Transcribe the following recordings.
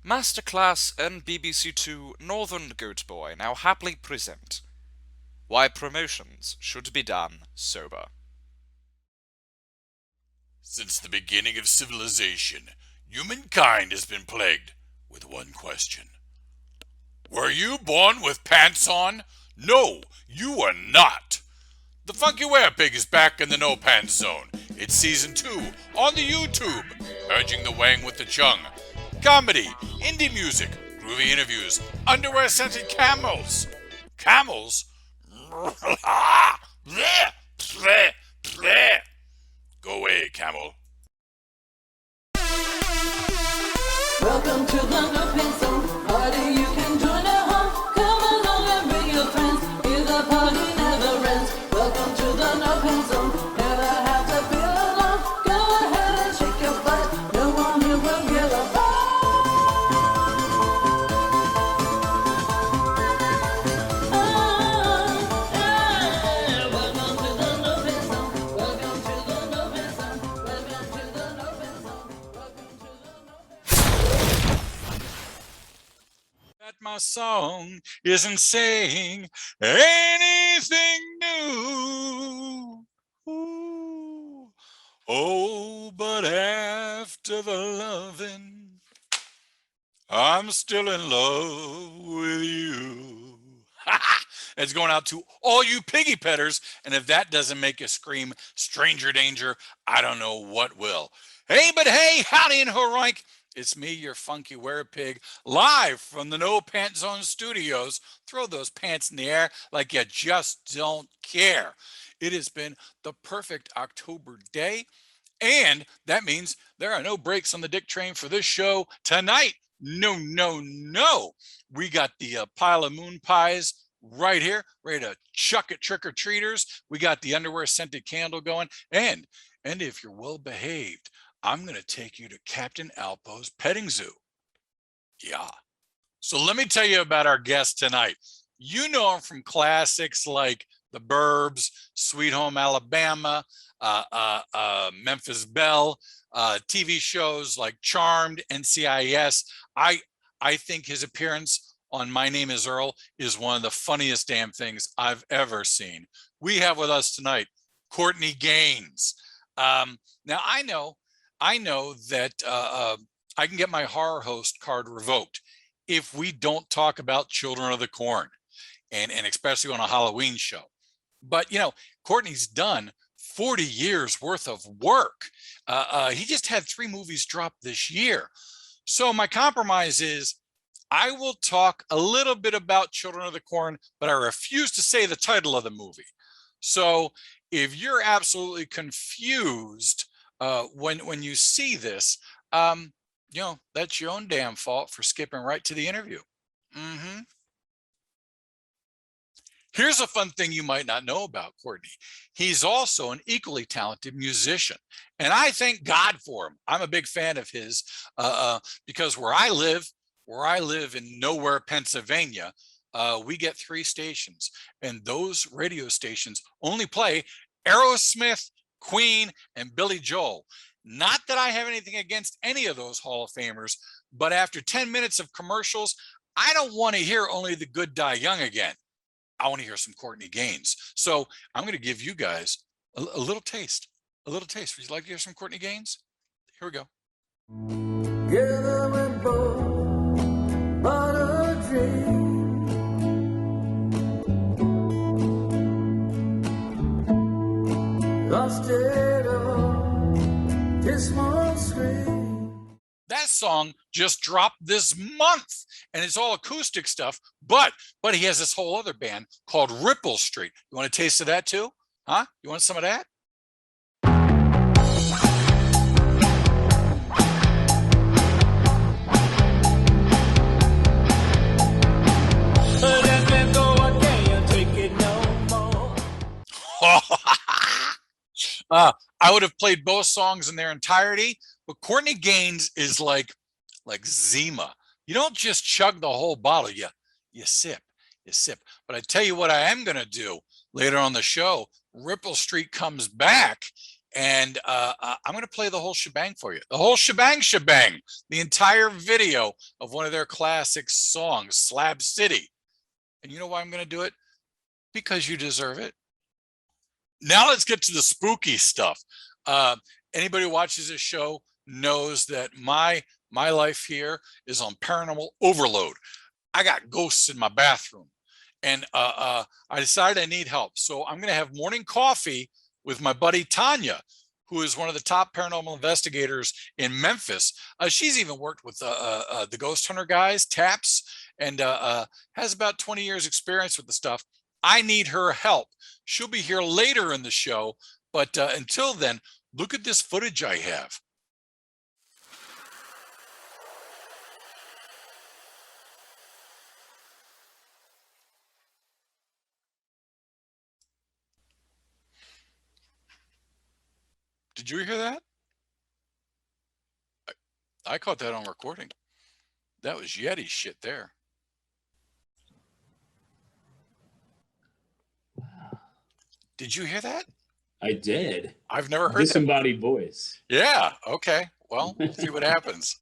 Masterclass and BBC Two Northern Goat Boy now happily present Why Promotions Should Be Done Sober. Since the beginning of civilization, humankind has been plagued with one question. Were you born with pants on? No, you were not. The Funky Werepig is back in the No Pants Zone. It's season 2 on the YouTube, urging the wang with the chung. Comedy, indie music, groovy interviews, underwear-scented camels. Camels? Go away, camel. Welcome to the No Pants Zone. Party you can join at home. Come along and bring your friends. Here the party never ends. Welcome to the No Pants Zone. Never have to feel alone. Go ahead and shake your butt. No one here will give a fuck. Welcome to the No Pants Zone. Welcome to the No Pants Zone. Welcome to the No Pants Zone. Welcome to the No Pants Zone. That my song isn't saying anything new. Ooh. Oh, but after the loving, I'm still in love with you. It's going out to all you piggy petters, and if that doesn't make you scream stranger danger, I don't know what will. Hey, but hey, howdy and harroink. It's me, your funky Werepig, live from the No Pants Zone studios. Throw those pants in the air like you just don't care. It has been the perfect October day, and that means there are no brakes on the dick train for this show tonight. No, no, no. We got the pile of moon pies right here, ready to chuck at trick-or-treaters. We got the underwear scented candle going, and if you're well behaved, I'm going to take you to Captain Alpo's petting zoo. Yeah. So let me tell you about our guest tonight. You know him from classics like The Burbs, Sweet Home Alabama, Memphis Belle, TV shows like Charmed, NCIS. I think his appearance on My Name is Earl is one of the funniest damn things I've ever seen. We have with us tonight Courtney Gains. Now I know that I can get my horror host card revoked if we don't talk about Children of the Corn, and especially on a Halloween show. But you know, Courtney's done 40 years worth of work. He just had 3 movies drop this year. So my compromise is I will talk a little bit about Children of the Corn, but I refuse to say the title of the movie. So if you're absolutely confused when you see this, you know, that's your own damn fault for skipping right to the interview. Here's a fun thing you might not know about Courtney. He's also an equally talented musician, and I thank God for him. I'm a big fan of his because where I live in nowhere, Pennsylvania, we get 3 stations, and those radio stations only play Aerosmith, Queen, and Billy Joel. Not that I have anything against any of those Hall of Famers, but after 10 minutes of commercials, I don't want to hear Only the Good Die Young again. I want to hear some Courtney Gains. So I'm going to give you guys a little taste. A little taste. Would you like to hear some Courtney Gains? Here we go. Together we both bought a dream. Lost it all, this one scream. That song just dropped this month, and it's all acoustic stuff, but he has this whole other band called Ripple Street. You want a taste of that too? Huh? You want some of that? Let me go, I can't take it no more. I would have played both songs in their entirety, but Courtney Gains is like Zima. You don't just chug the whole bottle, you sip. But I tell you what I am going to do later on the show. Ripple Street comes back, And I'm going to play the whole shebang for you. The whole shebang, the entire video of one of their classic songs, Slab City. And you know why I'm going to do it? Because you deserve it. Now let's get to the spooky stuff. Anybody who watches this show knows that my life here is on paranormal overload. I got ghosts in my bathroom, and I decided I need help. So I'm going to have morning coffee with my buddy Tanya, who is one of the top paranormal investigators in Memphis. She's even worked with the Ghost Hunter guys, TAPS, and has about 20 years experience with the stuff. I need her help. She'll be here later in the show, but until then, look at this footage I have. Did you hear that? I caught that on recording. That was Yeti shit there. Did you hear that? I did. I've never heard disembodied voice. Yeah. Okay. Well, we'll see what happens.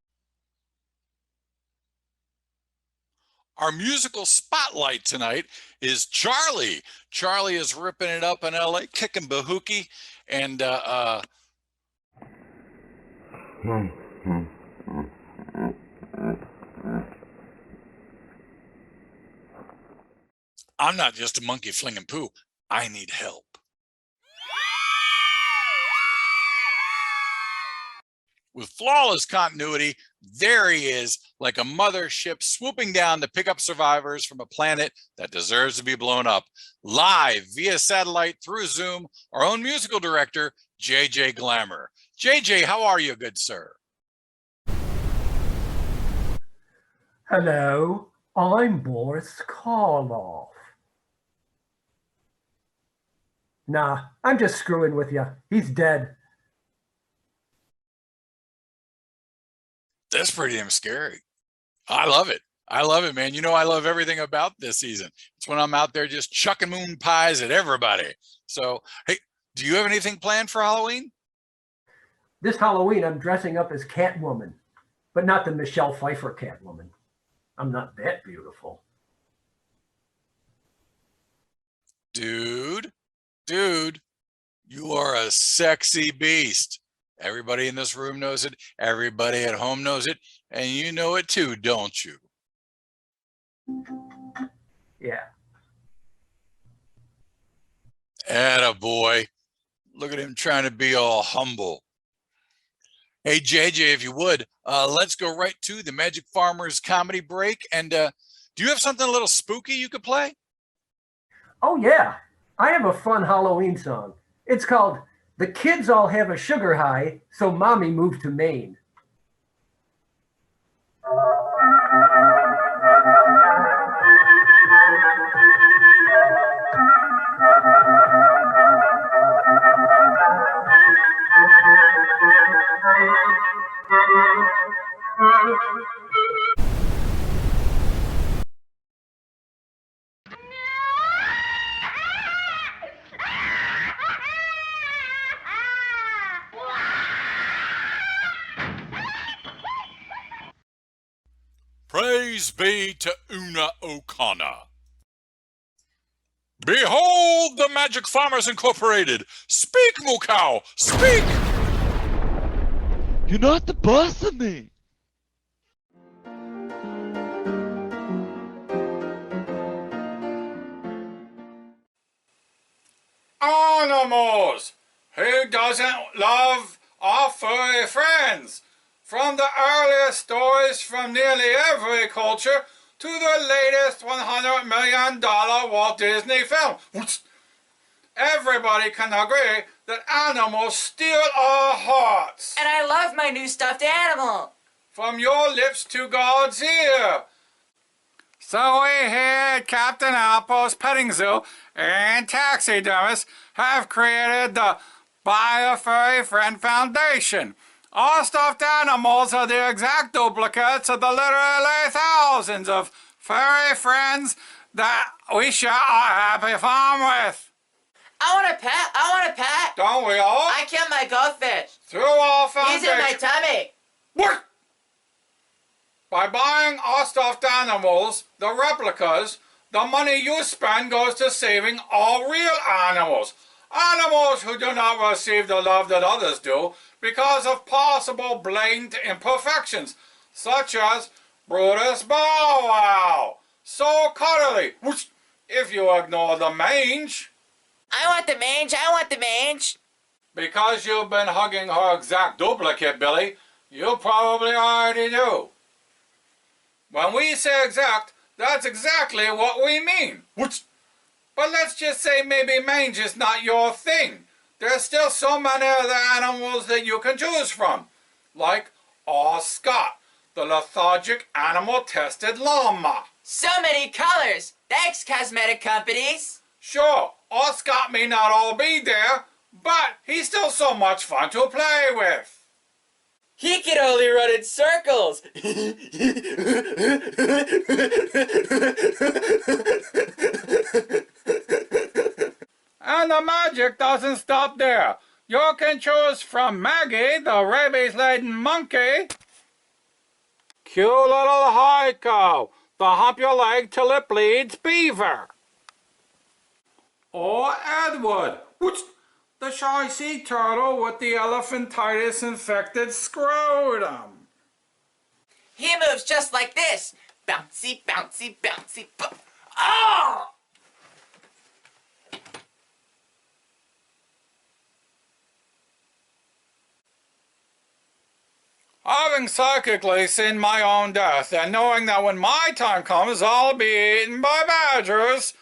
Our musical spotlight tonight is Charlie. Charlie is ripping it up in LA, kicking bahookie, and I'm not just a monkey flinging poo. I need help. With flawless continuity, there he is, like a mothership swooping down to pick up survivors from a planet that deserves to be blown up. Live via satellite through Zoom, our own musical director, JJ Glamour. JJ, how are you, good sir? Hello, I'm Boris Karloff. Nah, I'm just screwing with you. He's dead. That's pretty damn scary. I love it. I love it, man. You know, I love everything about this season. It's when I'm out there just chucking moon pies at everybody. So, hey, do you have anything planned for Halloween? This Halloween, I'm dressing up as Catwoman, but not the Michelle Pfeiffer Catwoman. I'm not that beautiful. Dude, you are a sexy beast. Everybody in this room knows it. Everybody at home knows it. And you know it too, don't you? Yeah. Attaboy. Look at him trying to be all humble. Hey, JJ, if you would, let's go right to the Magic Farmers comedy break. And do you have something a little spooky you could play? Oh, yeah. I have a fun Halloween song. It's called The Kids All Have a Sugar High, So Mommy Moved to Maine. Praise be to Una O'Connor. Behold the Magic Farmers Incorporated. Speak, moo cow, speak. You're not the boss of me. Animals! Who doesn't love our furry friends? From the earliest stories from nearly every culture to the latest $100 million Walt Disney film. Everybody can agree that animals steal our hearts. And I love my new stuffed animal. From your lips to God's ear. So we here at Captain Alpo's Petting Zoo and taxidermists have created the Buy a Furry Friend Foundation. Our stuffed animals are the exact duplicates of the literally thousands of furry friends that we share our happy farm with. I want a pet. I want a pet. Don't we all? I killed my goldfish. Through our He's in my foundation. tummy. What? By buying our stuffed animals, the replicas, the money you spend goes to saving all real animals. Animals who do not receive the love that others do because of possible blatant imperfections, such as Brutus Bow Wow, so cuddly, whoosh, if you ignore the mange. I want the mange. I want the mange. Because you've been hugging her exact duplicate, Billy, you probably already knew. When we say exact, that's exactly what we mean. Whoosh. But let's just say maybe mange is not your thing. There's still so many other animals that you can choose from. Like Scott, the lethargic animal-tested llama. So many colors. Thanks, cosmetic companies. Sure, Scott may not all be there, but he's still so much fun to play with. He can only run in circles. And the magic doesn't stop there. You can choose from Maggie, the rabies-laden monkey. Cute little Heiko, the hump your leg till it bleeds beaver. Or Edward, the shy sea turtle with the elephantitis-infected scrotum. He moves just like this. Bouncy, bouncy, bouncy. Oh! Having psychically seen my own death and knowing that when my time comes I'll be eaten by badgers,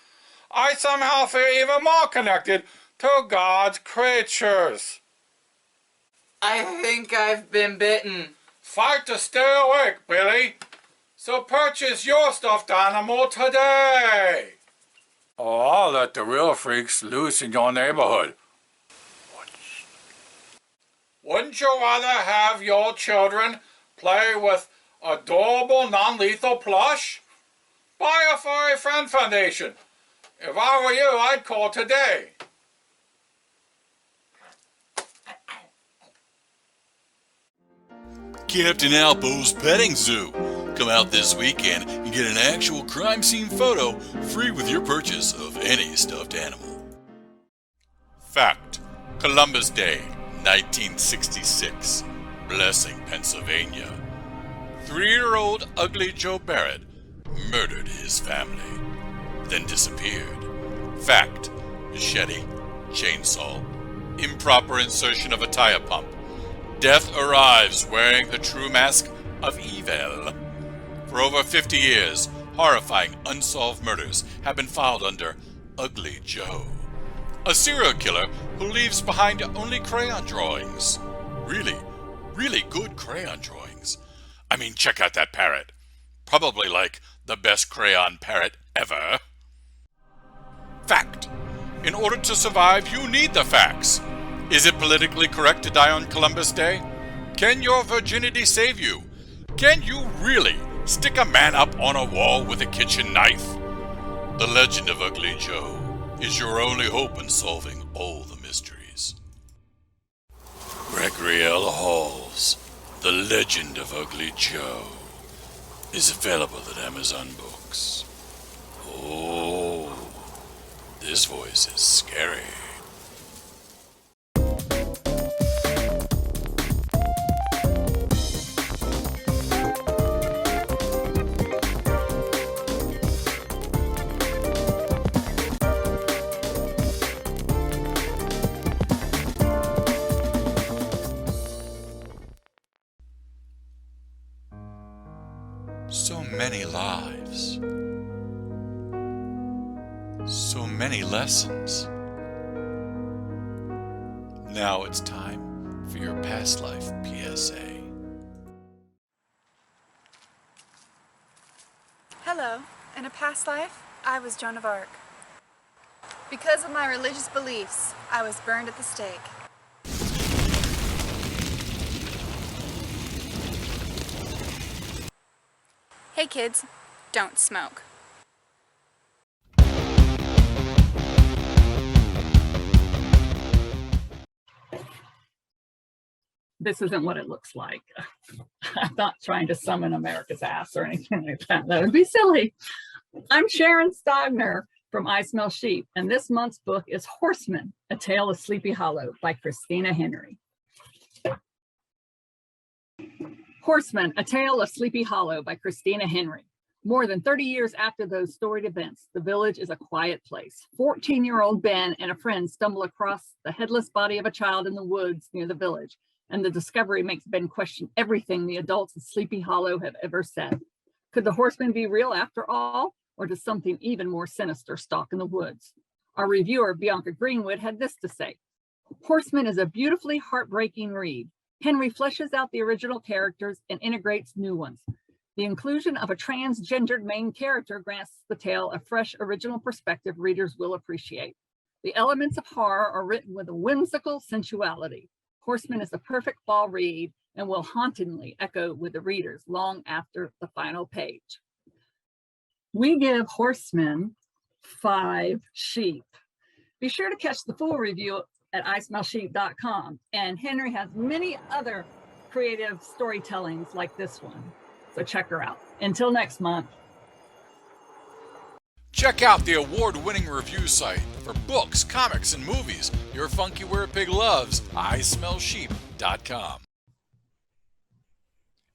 I somehow feel even more connected to God's creatures. I think I've been bitten. Fight to stay awake, Billy. So purchase your stuffed animal today. Or I'll let the real freaks loose in your neighborhood. Wouldn't you rather have your children play with adorable non-lethal plush? Buy a Furry Friend Foundation. If I were you, I'd call today. Captain Alpo's Petting Zoo. Come out this weekend and get an actual crime scene photo free with your purchase of any stuffed animal. Fact: Columbus Day, 1966, Blessing, Pennsylvania. 3-year-old Ugly Joe Barrett murdered his family, then disappeared. Fact: machete, chainsaw, improper insertion of a tire pump. Death arrives wearing the true mask of evil. For over 50 years, horrifying unsolved murders have been filed under Ugly Joe, a serial killer who leaves behind only crayon drawings. Really good crayon drawings. I mean, check out that parrot. Probably like the best crayon parrot ever. Fact: in order to survive, you need the facts. Is it politically correct to die on Columbus Day? Can your virginity save you? Can you really stick a man up on a wall with a kitchen knife? The legend of Ugly Joe is your only hope in solving all the mysteries. Gregory L. Hall's The Legend of Ugly Joe is available at Amazon Books. Oh, this voice is scary. So many lives. So many lessons. Now it's time for your past life PSA. Hello. In a past life, I was Joan of Arc. Because of my religious beliefs, I was burned at the stake. Hey kids, don't smoke. this isn't what it looks like. I'm not trying to summon America's ass or anything like that. That would be silly. I'm Sharon Stogner from I Smell Sheep, and this month's book is Horseman, A Tale of Sleepy Hollow by Christina Henry. Horseman, A Tale of Sleepy Hollow by Christina Henry. More than 30 years after those storied events, the village is a quiet place. 14-year-old Ben and a friend stumble across the headless body of a child in the woods near the village, and the discovery makes Ben question everything the adults of Sleepy Hollow have ever said. Could the horseman be real after all, or does something even more sinister stalk in the woods? Our reviewer, Bianca Greenwood, had this to say: Horseman is a beautifully heartbreaking read. Henry fleshes out the original characters and integrates new ones. The inclusion of a transgendered main character grants the tale a fresh, original perspective readers will appreciate. The elements of horror are written with a whimsical sensuality. Horseman is the perfect fall read and will hauntingly echo with the readers long after the final page. We give Horseman 5 sheep. Be sure to catch the full review at ismellsheep.com. And Henry has many other creative storytellings like this one. So check her out. Until next month. Check out the award-winning review site for books, comics, and movies your funky Werepig loves, ismellsheep.com.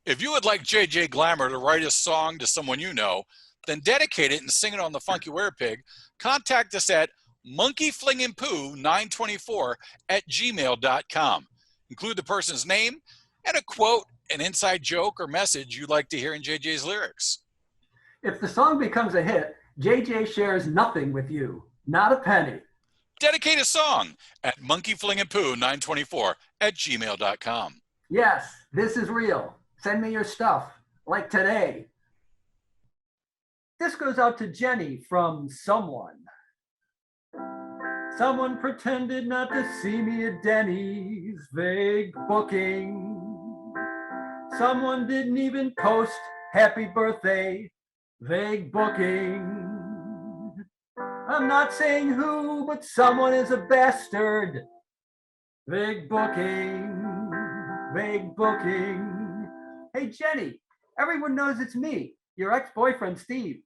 If you would like JJ Glamour to write a song to someone you know, then dedicate it and sing it on the Funky Werepig, contact us at monkeyflingingpoo924@gmail.com. Include the person's name and a quote, an inside joke, or message you'd like to hear in JJ's lyrics. If the song becomes a hit, JJ shares nothing with you, not a penny. Dedicate a song at monkeyflingingpoo924@gmail.com. Yes, this is real. Send me your stuff, like today. This goes out to Jenny from someone. Someone pretended not to see me at Denny's, vague booking. Someone didn't even post happy birthday, vague booking. I'm not saying who, but someone is a bastard. Vague booking, vague booking. Hey Jenny, everyone knows it's me, your ex-boyfriend Steve.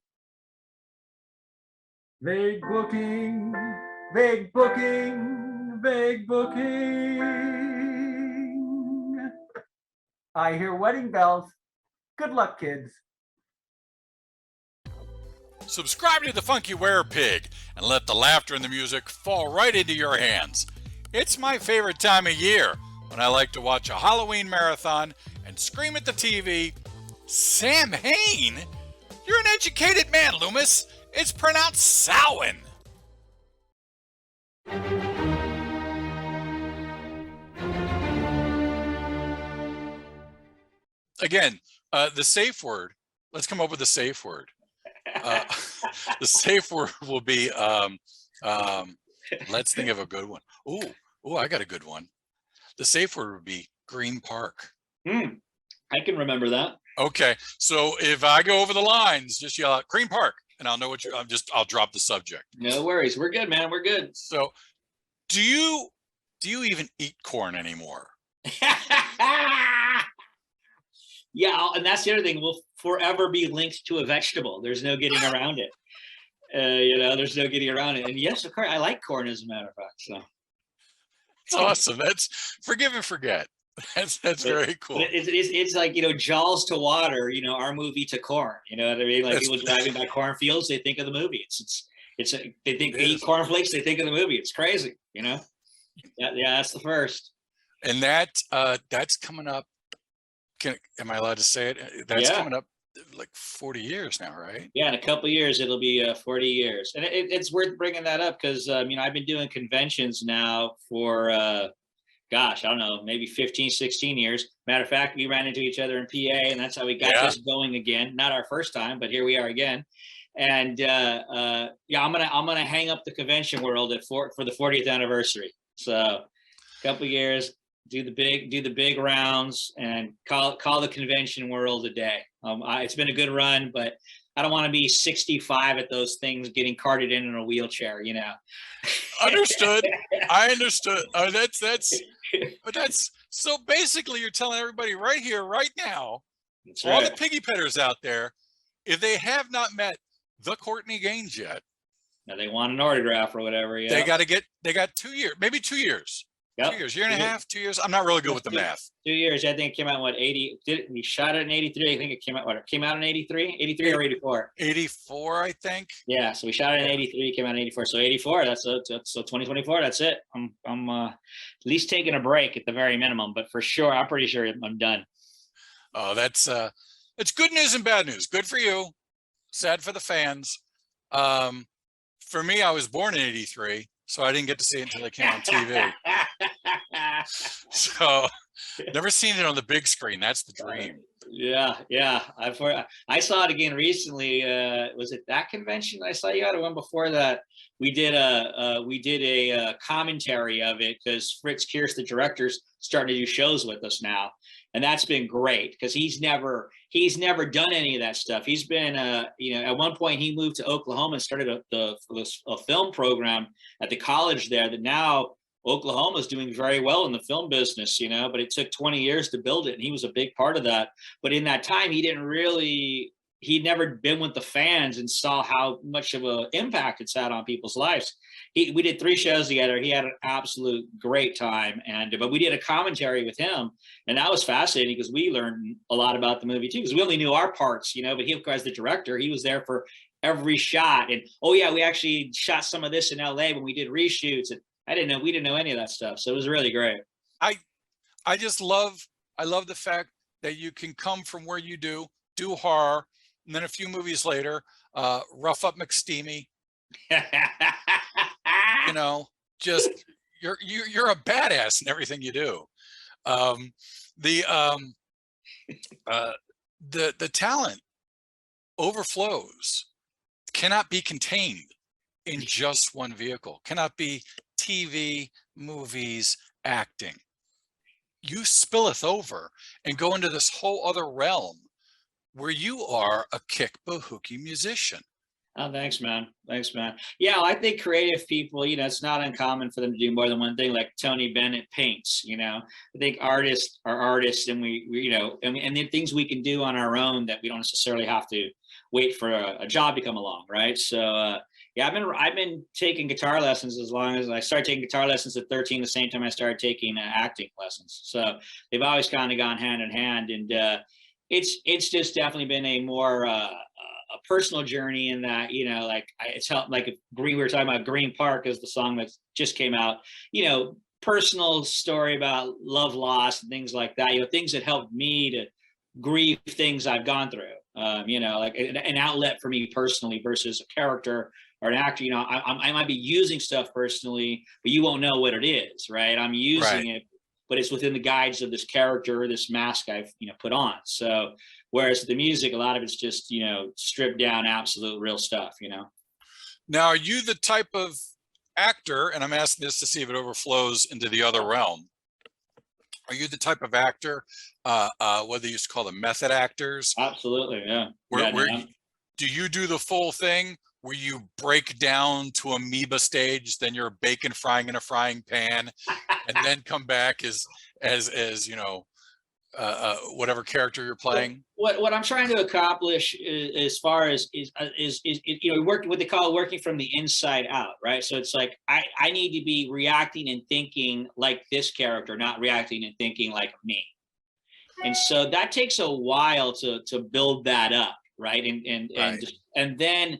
Vague booking, vague booking, vague booking. I hear wedding bells. Good luck, kids. Subscribe to the Funky Werepig and let the laughter and the music fall right into your hands. It's my favorite time of year when I like to watch a Halloween marathon and scream at the TV, Sam Hain? You're an educated man, Loomis. It's pronounced Samhain. Again, the safe word, let's come up with a safe word. The safe word will be, let's think of a good one. Ooh, I got a good one. The safe word would be Green Park. I can remember that. Okay, so if I go over the lines, just yell out Green Park, and I'll know what you're. I'll drop the subject. No worries, we're good, man. We're good. So, do you even eat corn anymore? Yeah, and that's the other thing. We'll forever be linked to a vegetable. There's no getting around it. There's no getting around it. And yes, of course, I like corn, as a matter of fact. So it's awesome. That's forgive and forget. That's very cool. It's like, Jaws to water, our movie to corn. You know what I mean? Like people driving by cornfields, they think of the movie. They eat cornflakes, they think of the movie. It's crazy, Yeah, that's the first. And that's coming up. Am I allowed to say it? That's coming up like 40 years now, right? Yeah, in a couple of years, it'll be 40 years. And it's worth bringing that up because, I've been doing conventions now for, gosh, I don't know, maybe 15, 16 years. Matter of fact, we ran into each other in PA, and that's how we got this going again. Not our first time, but here we are again. And I'm gonna hang up the convention world for the 40th anniversary. So a couple of years, do the big rounds, and call the convention world a day. It's been a good run, but I don't want to be 65 at those things getting carted in a wheelchair, Understood. I understood. But that's So basically, you're telling everybody right here, right now, That's all right. the piggy petters out there, if they have not met the Courtney Gaines yet, Now they want an autograph or whatever. Yeah. they got 2 years, maybe 2 years. Yep. 2 years, year and a half, 2 years. I'm not really good with the math. 2 years. I think it came out in what, 80? We shot it in 83. I think it came out, what, it came out in 83? 83 or 84? 84, I think. Yeah, so we shot it in 83, came out in 84. So 84, so 2024, that's it. I'm at least taking a break at the very minimum, but for sure, I'm pretty sure I'm done. Oh, that's it's good news and bad news. Good for you. Sad for the fans. For me, I was born in 83, so I didn't get to see it until it came on TV. So never seen it on the big screen. That's the dream. Yeah. I saw it again recently. Was it that convention I saw you at, or one before that? We did a commentary of it because Fritz Kierst, the director's starting to do shows with us now, and that's been great because he's never done any of that stuff. He's been at one point he moved to Oklahoma and started a film program at the college there that now Oklahoma is doing very well in the film business, but it took 20 years to build it. And he was a big part of that. But in that time, he'd never been with the fans and saw how much of an impact it's had on people's lives. We did 3 shows together. He had an absolute great time. But we did a commentary with him, and that was fascinating because we learned a lot about the movie too, because we only knew our parts, but he, of course, the director, he was there for every shot. And, oh yeah, we actually shot some of this in LA when we did reshoots, and we didn't know any of that stuff. So it was really great. I love the fact that you can come from where you do horror, and then a few movies later, rough up McSteamy. Just you're a badass in everything you do. The talent overflows, cannot be contained in just one vehicle, cannot be TV, movies, acting. You spilleth over and go into this whole other realm where you are a kick bahookie musician. Oh, thanks, man. Yeah, I think creative people, it's not uncommon for them to do more than one thing. Like Tony Bennett paints, I think artists are artists, and we and the things we can do on our own that we don't necessarily have to wait for a job to come along, right? So yeah, I've been taking guitar lessons as long as I started taking guitar lessons at 13, the same time I started taking acting lessons. So they've always kind of gone hand in hand, and it's just definitely been a more a personal journey in that, it's helped, like we were talking about Green Park as the song that just came out, personal story about love, loss, and things like that, things that helped me to grieve things I've gone through, like an outlet for me personally versus a character or an actor. I might be using stuff personally, but you won't know what it is, right? I'm using it, but it's within the guides of this character, this mask I've, put on. So whereas the music, a lot of it's just, stripped down, absolute real stuff, Now, are you the type of actor, and I'm asking this to see if it overflows into the other realm, are you the type of actor, what they used to call the method actors? Absolutely, yeah. Do you do the full thing where you break down to amoeba stage, then you're bacon frying in a frying pan, and then come back as whatever character you're playing? What I'm trying to accomplish as far as work, what they call working from the inside out, right? So it's like I need to be reacting and thinking like this character, not reacting and thinking like me. And so that takes a while to build that up, right? And then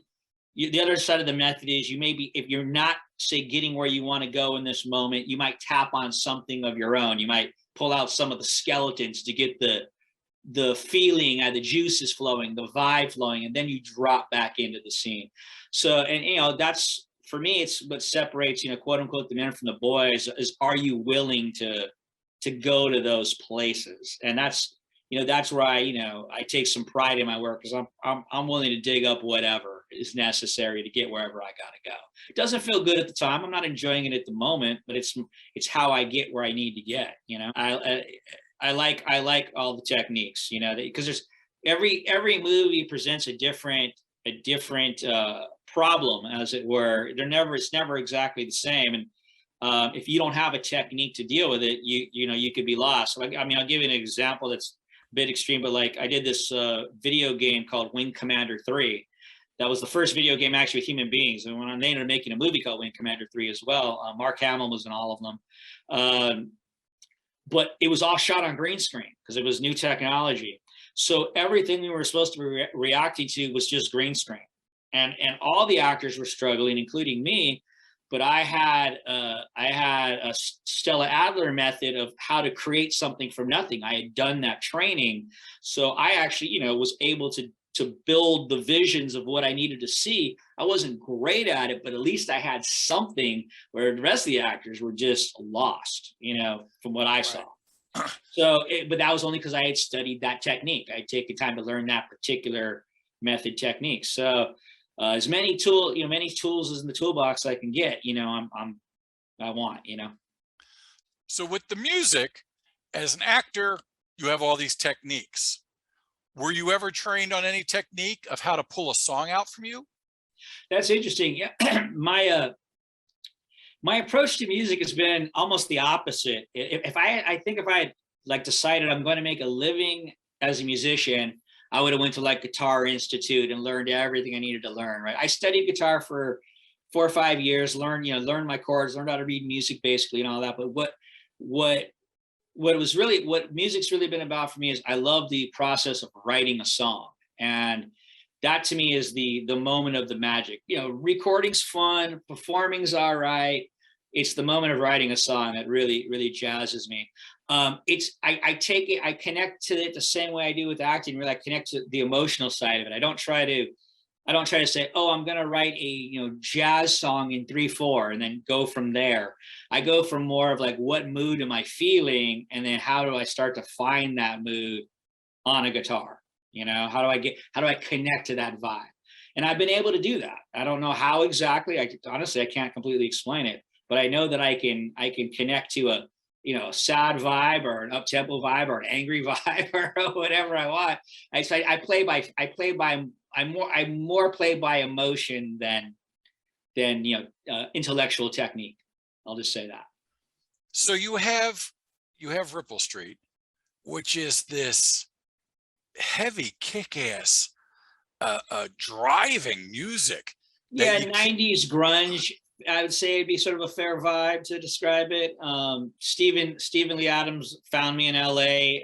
the other side of the method is you maybe, if you're not, say, getting where you want to go in this moment, you might tap on something of your own. You might pull out some of the skeletons to get the feeling, the juices flowing, the vibe flowing, and then you drop back into the scene. So, and that's, for me, it's what separates, quote unquote, the men from the boys, is are you willing to go to those places? And that's, that's where I take some pride in my work, because I'm willing to dig up whatever is necessary to get wherever I gotta go. It doesn't feel good at the time. I'm not enjoying it at the moment, but it's how I get where I need to get. I like all the techniques, because there's every movie presents a different problem, as it were. It's never exactly the same. And if you don't have a technique to deal with it, you could be lost. Like, I mean, I'll give you an example that's a bit extreme, but like I did this video game called Wing Commander 3. That was the first video game actually with human beings. And when they ended up making a movie called Wing Commander 3 as well, Mark Hamill was in all of them. But it was all shot on green screen because it was new technology. So everything we were supposed to be reacting to was just green screen. And all the actors were struggling, including me. But I had a Stella Adler method of how to create something from nothing. I had done that training. So I actually, was able to build the visions of what I needed to see. I wasn't great at it, but at least I had something where the rest of the actors were just lost, from what I saw. So, but that was only because I had studied that technique. I had taken time to learn that particular method technique. So as many tools as in the toolbox I can get, I want. So with the music, as an actor, you have all these techniques. Were you ever trained on any technique of how to pull a song out from you? That's interesting. Yeah, my approach to music has been almost the opposite. If I had like decided I'm going to make a living as a musician, I would have went to like Guitar Institute and learned everything I needed to learn. Right? I studied guitar for 4 or 5 years, learned my chords, learned how to read music basically and all that. But what music's really been about for me is I love the process of writing a song. And that to me is the moment of the magic. Recording's fun, performing's all right. It's the moment of writing a song that really, really jazzes me. I connect to it the same way I do with acting, where I connect to the emotional side of it. I don't try to say, oh, I'm going to write a jazz song in 3/4 and then go from there. I go from more of like, what mood am I feeling, and then how do I start to find that mood on a guitar? How do I connect to that vibe? And I've been able to do that. I don't know how exactly. Honestly, I can't completely explain it, but I know that I can connect to a sad vibe or an up-tempo vibe or an angry vibe or whatever I want. I more play by emotion than intellectual technique. I'll just say that. So you have Ripple Street, which is this heavy kick-ass driving music. Yeah, 90s grunge. I would say it'd be sort of a fair vibe to describe it. Stephen Lee Adams found me in LA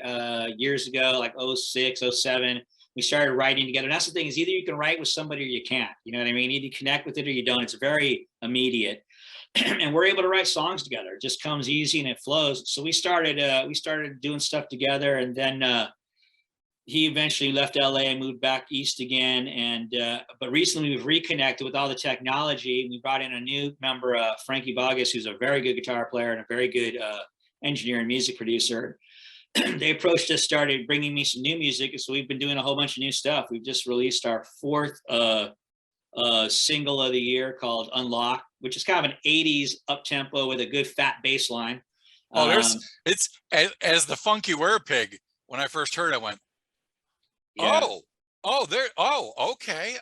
years ago, like 06, 07. We started writing together. And that's the thing, is either you can write with somebody or you can't. You know what I mean? Either you connect with it or you don't. It's very immediate. And we're able to write songs together. It just comes easy and it flows. So we started doing stuff together, and then he eventually left LA and moved back east again. And but recently we've reconnected with all the technology. We brought in a new member, Frankie Bogus, who's a very good guitar player and a very good engineer and music producer. They approached us, started bringing me some new music. So we've been doing a whole bunch of new stuff. We've just released our 4th single of the year called Unlock, which is kind of an 80s up tempo with a good fat bass line. It's as the funky Werepig. When I first heard it, I went, yeah. Okay.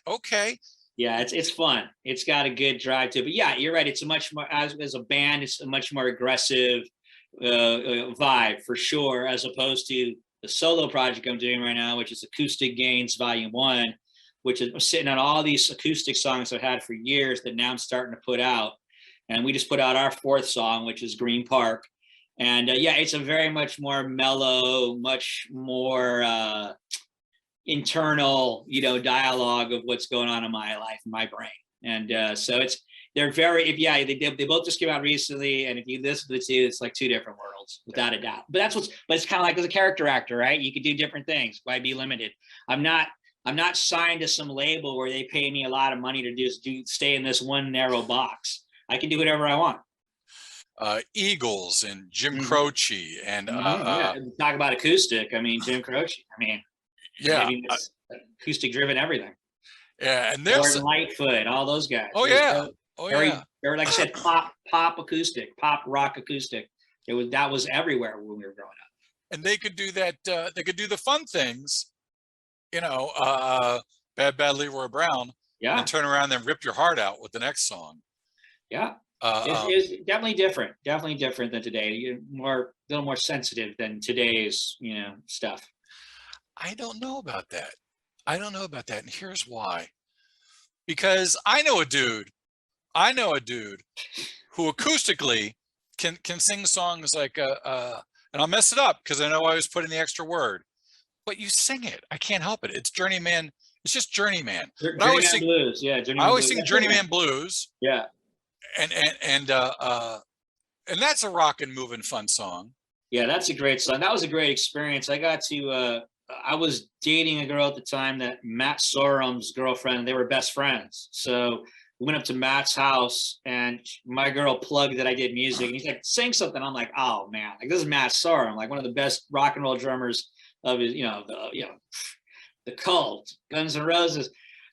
Yeah, it's fun. It's got a good drive to it. But yeah, you're right. It's a much more, as a band, it's a much more aggressive vibe for sure, as opposed to the solo project I'm doing right now, which is Acoustic Gains Volume 1, which is sitting on all these acoustic songs I've had for years that now I'm starting to put out. And we just put out our 4th song, which is Green Park. And yeah, it's a very much more mellow, much more internal, dialogue of what's going on in my life, in my brain. And so they're very, they both just came out recently. And if you listen to the two, it's like 2 different worlds, without a doubt. But it's kind of like as a character actor, right? You could do different things. Why be limited? I'm not signed to some label where they pay me a lot of money to just stay in this one narrow box. I can do whatever I want. Eagles and Jim Croce and talk about acoustic. I mean, Jim Croce. I mean, acoustic driven everything. Yeah, and there's Lightfoot, all those guys. They're like I said, pop acoustic, pop rock acoustic. That was everywhere when we were growing up. And they could do that. They could do the fun things, Bad Leroy Brown. Yeah. And turn around and rip your heart out with the next song. Yeah. It's definitely different. Definitely different than today. You're a little more sensitive than today's, stuff. I don't know about that. I don't know about that, and here's why. Because I know a dude who acoustically can sing songs like and I'll mess it up because I know I was putting the extra word, but you sing it. I can't help it. It's Journeyman. It's just Journeyman. But Journeyman Blues, yeah. I always Blues. sing Journeyman Blues. Yeah. And that's a rockin', moving, fun song. Yeah, that's a great song. That was a great experience. I was dating a girl at the time that Matt Sorum's girlfriend, they were best friends. So we went up to Matt's house and my girl plugged that I did music. And he's like, sing something. I'm like, oh man, like this is Matt Sorum, like one of the best rock and roll drummers of his, the Cult, Guns N' Roses.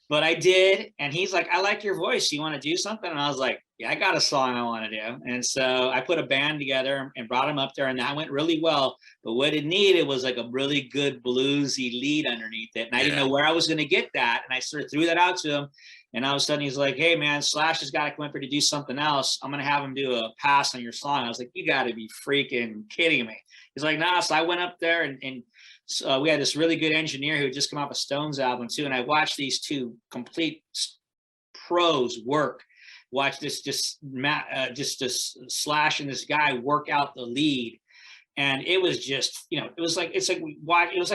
But I did, and he's like, I like your voice. You want to do something? And I was like, yeah, I got a song I want to do. And so I put a band together and brought him up there, and that went really well. But what it needed was like a really good bluesy lead underneath it. And I didn't know where I was going to get that. And I sort of threw that out to him. And all of a sudden he's like, hey man, Slash has got to come up here to do something else. I'm going to have him do a pass on your song. I was like, you got to be freaking kidding me. He's like, nah. So I went up there and so we had this really good engineer who had just come off a Stones album too. And I watched these two complete pros work. Watch this, just Slash and this guy work out the lead. And it was just, it was like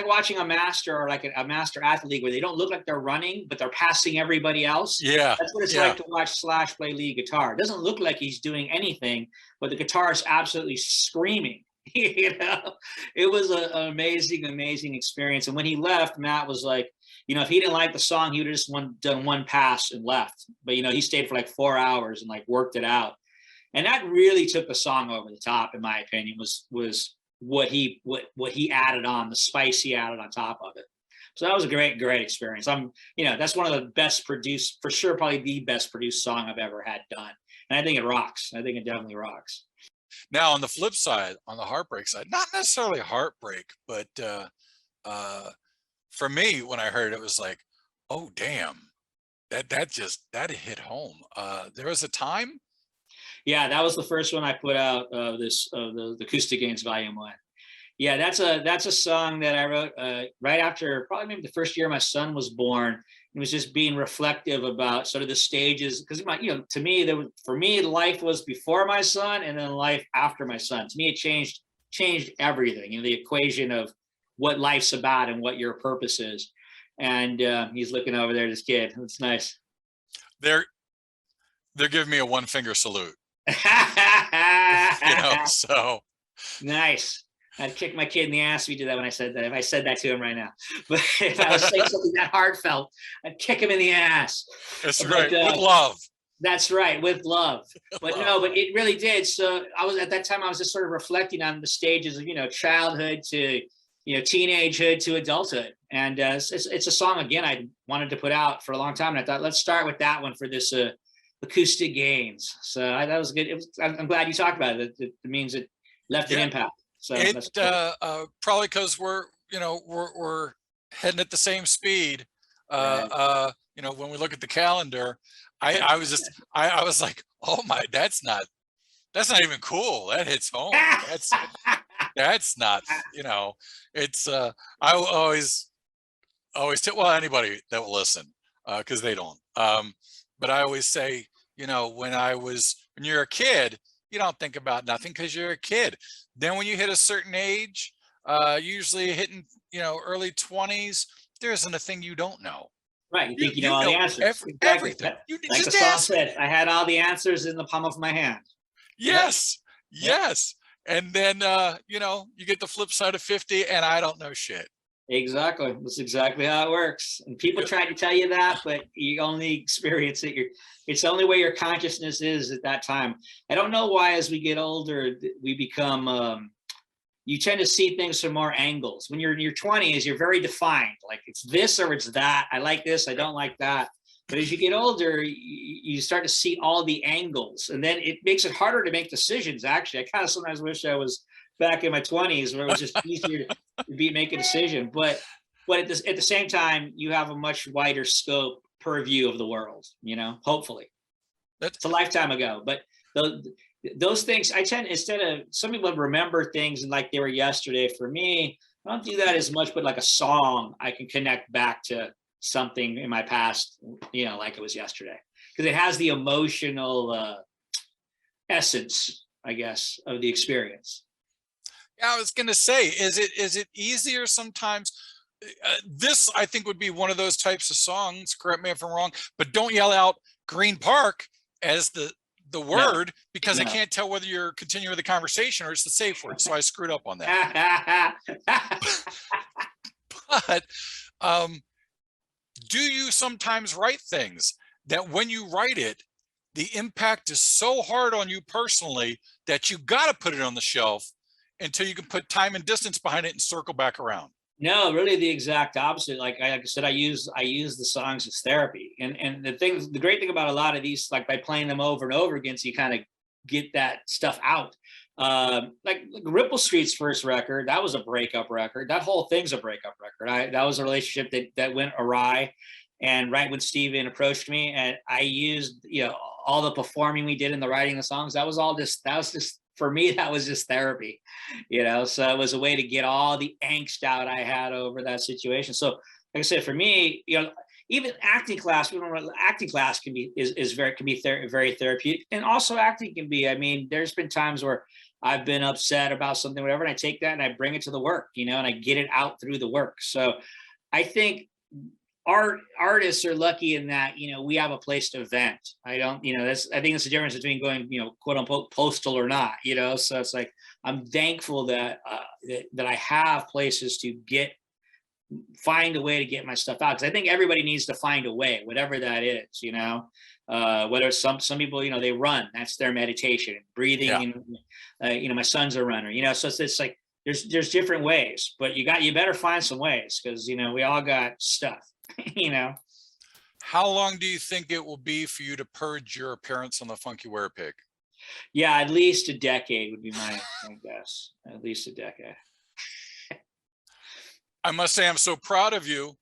watching a master or like a master athlete where they don't look like they're running, but they're passing everybody else. Yeah. That's what it's like to watch Slash play lead guitar. It doesn't look like he's doing anything, but the guitar is absolutely screaming. It was an amazing experience. And when he left, Matt was like, if he didn't like the song, he would have just done one pass and left. But he stayed for like 4 hours and like worked it out. And that really took the song over the top, in my opinion, was what he added on, the spice he added on top of it. So that was a great experience. That's one of the best produced, for sure, probably the best produced song I've ever had done. And I think it rocks. I think it definitely rocks. Now, on the flip side, on the heartbreak side, not necessarily heartbreak, but for me, when I heard it, it was like, oh, damn, that hit home. There was a time. Yeah, that was the first one I put out of the Acoustic Gains Volume 1. Yeah, that's a song that I wrote right after probably maybe the first year my son was born. It was just being reflective about sort of the stages, because to me, for me, life was before my son and then life after my son. To me, it changed everything. The equation of what life's about and what your purpose is. And he's looking over there, this kid. It's nice. They're giving me a 1-finger salute. So nice. I'd kick my kid in the ass if he did that when I said that. If I said that to him right now, but if I was saying something that heartfelt, I'd kick him in the ass. That's right, with love. That's right, with love. But no, but it really did. So at that time, I was just sort of reflecting on the stages of childhood to teenagehood to adulthood, and it's a song again I wanted to put out for a long time, and I thought let's start with that one for this Acoustic Gains. So that was good. I'm glad you talked about it. It means it left an impact. So it probably because we're heading at the same speed. Right. When we look at the calendar, I was like, oh my, that's not even cool. That hits home. That's not, it's I always tell anybody that will listen, because they don't. But I always say, when you're a kid, you don't think about nothing because you're a kid. Then when you hit a certain age, usually hitting, early 20s, there isn't a thing you don't know. Right. You think you know all the answers. Everything. Like the song said, I had all the answers in the palm of my hand. Yes. Yes. And then, you get the flip side of 50 and I don't know shit. Exactly. That's exactly how it works. And people try to tell you that, but you only experience it. It's the only way your consciousness is at that time. I don't know why, as we get older, we become, you tend to see things from more angles. When you're in your 20s, you're very defined. Like it's this or it's that. I like this. I don't like that. But as you get older, you start to see all the angles, and then it makes it harder to make decisions. Actually, I kind of sometimes wish I was back in my 20s where it was just easier to make a decision. But at the same time, you have a much wider scope purview of the world, hopefully. It's a lifetime ago, but those things I tend, instead of, some people remember things and like they were yesterday. For me, I don't do that as much, but like a song, I can connect back to something in my past, like it was yesterday, because it has the emotional essence, I guess, of the experience. Yeah, I was gonna say, is it easier sometimes? This, I think, would be one of those types of songs. Correct me if I'm wrong, but don't yell out Green Park as the word, because I can't tell whether you're continuing the conversation or it's the safe word. So I screwed up on that. But do you sometimes write things that when you write it, the impact is so hard on you personally that you got to put it on the shelf until you can put time and distance behind it and circle back around? No, really the exact opposite. Like I said, I use the songs as therapy. And the great thing about a lot of these, like by playing them over and over again, so you kind of get that stuff out. Like Ripple Street's first record, that was a breakup record. That whole thing's a breakup record. That was a relationship that went awry. And right when Steven approached me, and I used, all the performing we did in the writing of the songs, that was just for me, that was just therapy, so it was a way to get all the angst out I had over that situation. So like I said, for me, even acting class, can be very therapeutic. And also acting can be, I mean, there's been times where I've been upset about something, whatever, and I take that and I bring it to the work, and I get it out through the work. So I think artists are lucky in that, we have a place to vent. I think that's the difference between going, quote unquote postal or not, so it's like, I'm thankful that I have places to find a way to get my stuff out. Cause I think everybody needs to find a way, whatever that is, whether it's some people, they run, that's their meditation, breathing. And, my son's a runner, so it's like, there's different ways, but you better find some ways, because, we all got stuff. How long do you think it will be for you to purge your appearance on the Funky Werepig? Yeah, at least a decade would be my guess. At least a decade. I must say I'm so proud of you,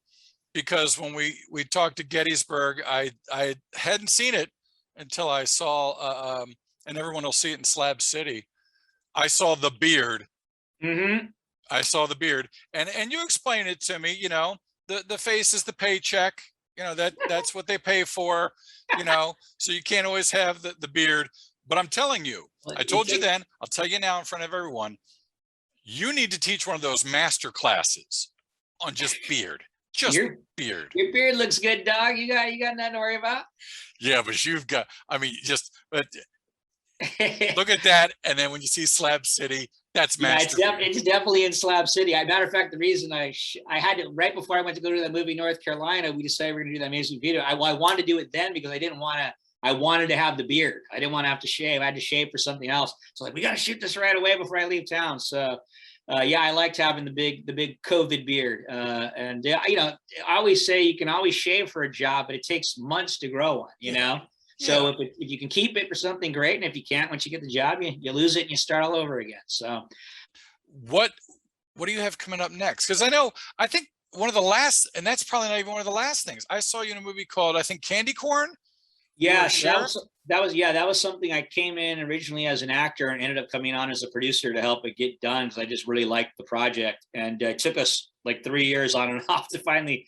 because when we talked to Gettysburg, I hadn't seen it until I saw, and everyone will see it in Slab City. I saw the beard. Mm-hmm. I saw the beard, and you explained it to me. The face is the paycheck. That's what they pay for. So you can't always have the beard. But I'm telling you, I told you then, I'll tell you now in front of everyone, you need to teach one of those master classes on just beard. Beard. Your beard looks good, dog. You got nothing to worry about. Yeah, but but look at that. And then when you see Slab City, that's master. It's definitely in Slab City. Matter of fact, the reason I had to, right before I went to go to that movie, North Carolina, we decided we're gonna do that music video. I wanted to do it then because I wanted to have the beard. I didn't want to have to shave. I had to shave for something else. So like, we got to shoot this right away before I leave town. So I liked having the big COVID beard. I always say you can always shave for a job, but it takes months to grow one, So if you can keep it for something great, and if you can't, once you get the job, you lose it and you start all over again. So what do you have coming up next? Because I think one of the last, and that's probably not even one of the last things, I saw you in a movie called, I think, Candy Corn. Yeah, that was something I came in originally as an actor and ended up coming on as a producer to help it get done, because I just really liked the project. And it took us like 3 years on and off to finally,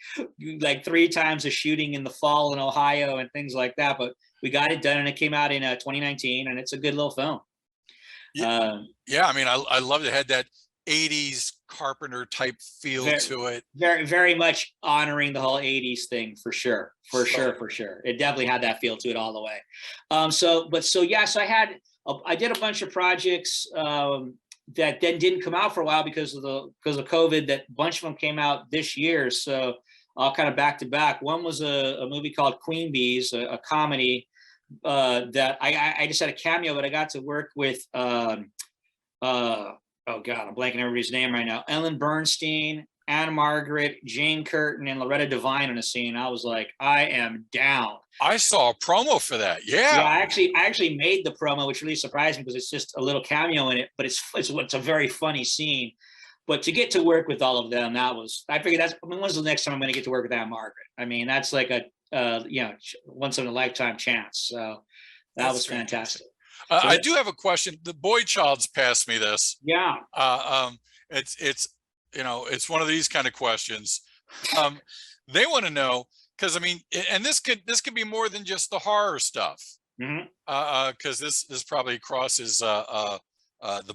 like 3 times of shooting in the fall in Ohio and things like that. But we got it done, and it came out in 2019, and it's a good little film. Yeah, I mean, I loved it. It had that 80s Carpenter type feel to it. Very, very much honoring the whole 80s thing, for sure. It definitely had that feel to it all the way. So I did a bunch of projects that then didn't come out for a while because of COVID. That bunch of them came out this year. So all kind of back to back. One was a movie called Queen Bees, a comedy that I just had a cameo, but I got to work with oh God, I'm blanking everybody's name right now. Ellen Bernstein, Anna Margaret, Jane Curtin, and Loretta Devine in a scene. I was like, I am down. I saw a promo for that. Yeah. I actually made the promo, which really surprised me because it's just a little cameo in it, but it's a very funny scene. But to get to work with all of them, I figured when's the next time I'm going to get to work with Anna Margaret? I mean, that's like a once in a lifetime chance. So That was fantastic. I do have a question. The boy child's passed me this. Yeah. It's it's one of these kind of questions. They want to know, because I mean, and this could be more than just the horror stuff. Because this probably crosses the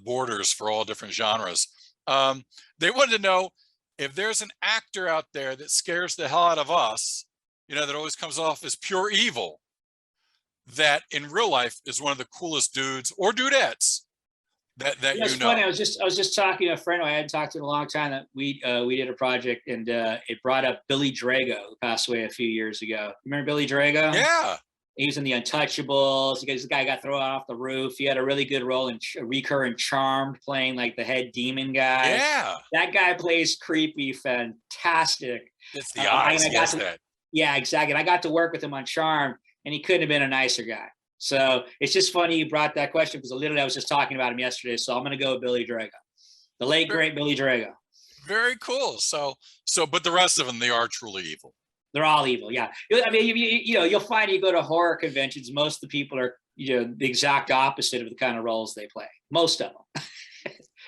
borders for all different genres. They wanted to know if there's an actor out there that scares the hell out of us, that always comes off as pure evil, that in real life is one of the coolest dudes or dudettes that It's funny. I was just talking to a friend who I hadn't talked to in a long time, that we did a project, and it brought up Billy Drago, who passed away a few years ago. Remember Billy Drago? Yeah. He was in The Untouchables. The guy got thrown off the roof. He had a really good role in recurring Charmed, playing like the head demon guy. Yeah. That guy plays creepy, fantastic. It's the eyes. Yeah, exactly. And I got to work with him on Charmed, and he couldn't have been a nicer guy. So it's just funny you brought that question, because literally I was just talking about him yesterday. So I'm going to go with Billy Drago, the late great Billy Drago. Very cool. So, but the rest of them, they are truly evil. They're all evil. Yeah. I mean, you'll find you go to horror conventions, most of the people are, the exact opposite of the kind of roles they play. Most of them.